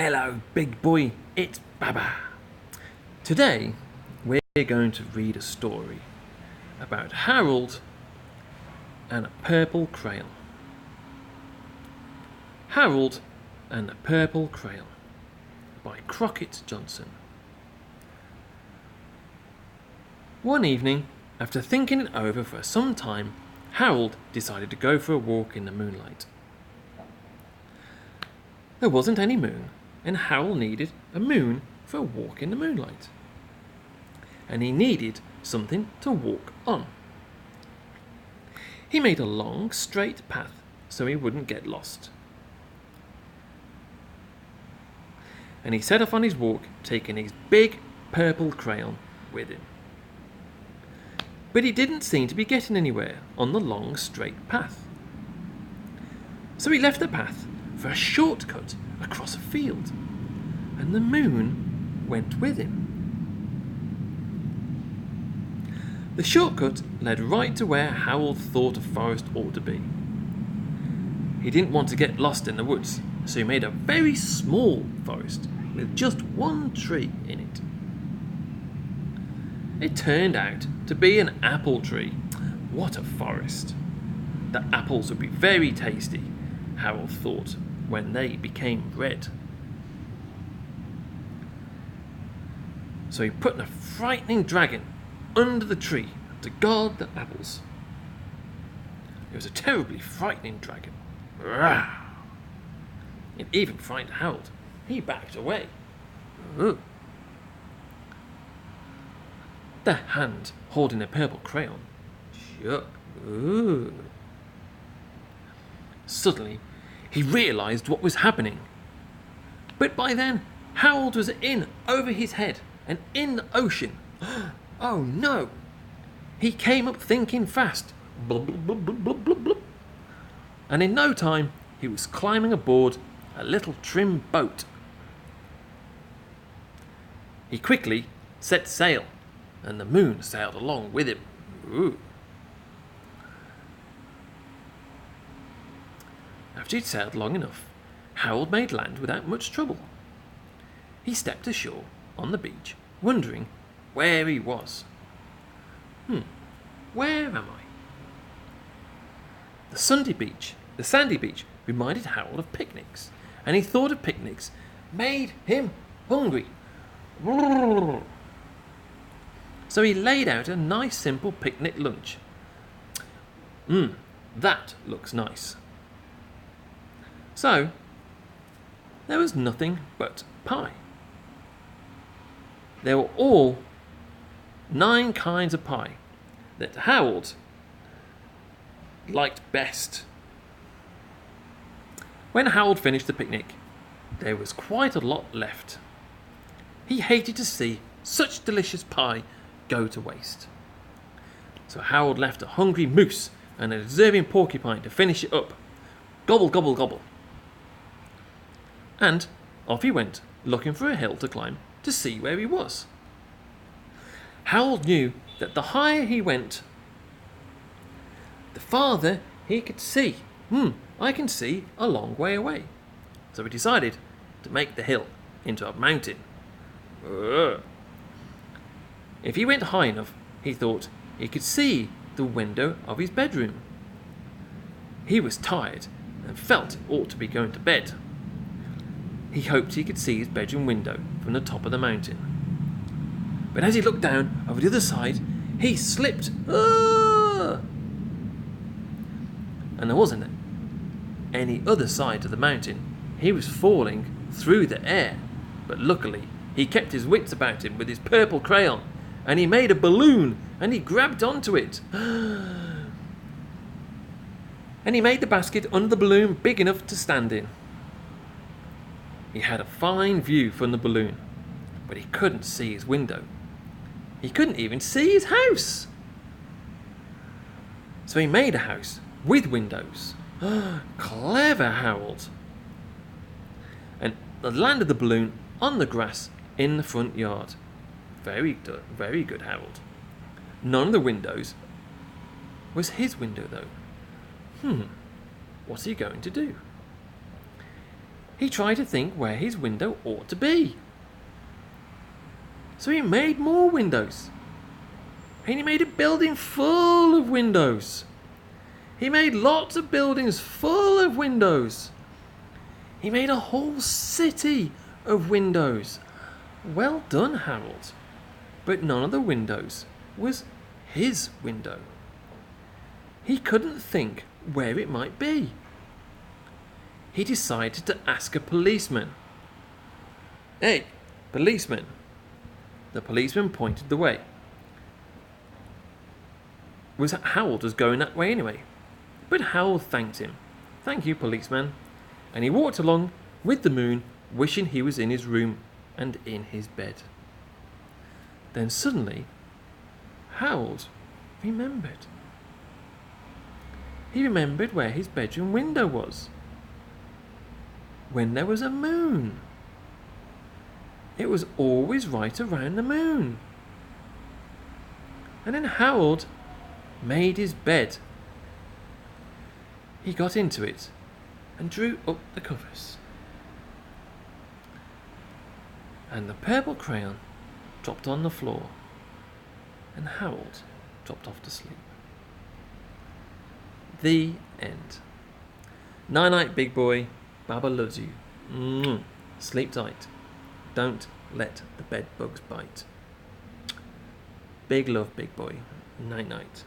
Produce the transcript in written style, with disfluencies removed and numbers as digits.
Hello, big boy, it's Baba. Today, we're going to read a story about Harold and a purple crayon. Harold and the Purple Crayon by Crockett Johnson. One evening, after thinking it over for some time, Harold decided to go for a walk in the moonlight. There wasn't any moon, and Harold needed a moon for a walk in the moonlight. And he needed something to walk on. He made a long, straight path so he wouldn't get lost. And he set off on his walk, taking his big purple crayon with him. But he didn't seem to be getting anywhere on the long, straight path. So he left the path for a shortcut across a field, and the moon went with him. The shortcut led right to where Harold thought a forest ought to be. He didn't want to get lost in the woods, so he made a very small forest with just one tree in it. It turned out to be an apple tree. What a forest! The apples would be very tasty, Harold thought, when they became red. So he put a frightening dragon under the tree to guard the apples. It was a terribly frightening dragon. It even frightened Harold. He backed away. Ooh. The hand holding a purple crayon shook. Ooh. Suddenly, he realised what was happening. But by then, Harold was in over his head and in the ocean. Oh no! He came up thinking fast. Blub, blub, blub, blub, blub, blub, blub. And in no time, he was climbing aboard a little trim boat. He quickly set sail, and the moon sailed along with him. Ooh. After he'd sailed long enough, Harold made land without much trouble. He stepped ashore on the beach, wondering where he was. Where am I? The sandy beach reminded Harold of picnics, and he thought of picnics made him hungry. So he laid out a nice simple picnic lunch. That looks nice. So, there was nothing but pie. There were all 9 kinds of pie that Harold liked best. When Harold finished the picnic, there was quite a lot left. He hated to see such delicious pie go to waste. So Harold left a hungry moose and a deserving porcupine to finish it up. Gobble, gobble, gobble. And off he went, looking for a hill to climb to see where he was. Harold knew that the higher he went, the farther he could see. I can see a long way away. So he decided to make the hill into a mountain. If he went high enough, he thought he could see the window of his bedroom. He was tired and felt he ought to be going to bed. He hoped he could see his bedroom window from the top of the mountain. But as he looked down over the other side, he slipped. And there wasn't any other side to the mountain. He was falling through the air. But luckily, he kept his wits about him with his purple crayon, and he made a balloon, and he grabbed onto it. And he made the basket under the balloon big enough to stand in. He had a fine view from the balloon, but he couldn't see his window. He couldn't even see his house. So he made a house with windows. Clever Harold. And landed the balloon on the grass in the front yard. Very good, Harold. None of the windows was his window, though. What's he going to do? he tried to think where his window ought to be. So he made more windows. And he made a building full of windows. He made lots of buildings full of windows. He made a whole city of windows. Well done, Harold. But none of the windows was his window. He couldn't think where it might be. He decided to ask a policeman. "Hey, policeman." The policeman pointed the way. Harold was going that way anyway. But Harold thanked him. "Thank you, policeman." And he walked along with the moon, wishing he was in his room and in his bed. Then suddenly, Harold remembered. He remembered where his bedroom window was. When there was a moon. It was always right around the moon. And then Harold made his bed. He got into it and drew up the covers. And the purple crayon dropped on the floor, and Harold dropped off to sleep. The end. Night night, big boy. Baba loves you. Sleep tight. Don't let the bed bugs bite. Big love, big boy. Night night.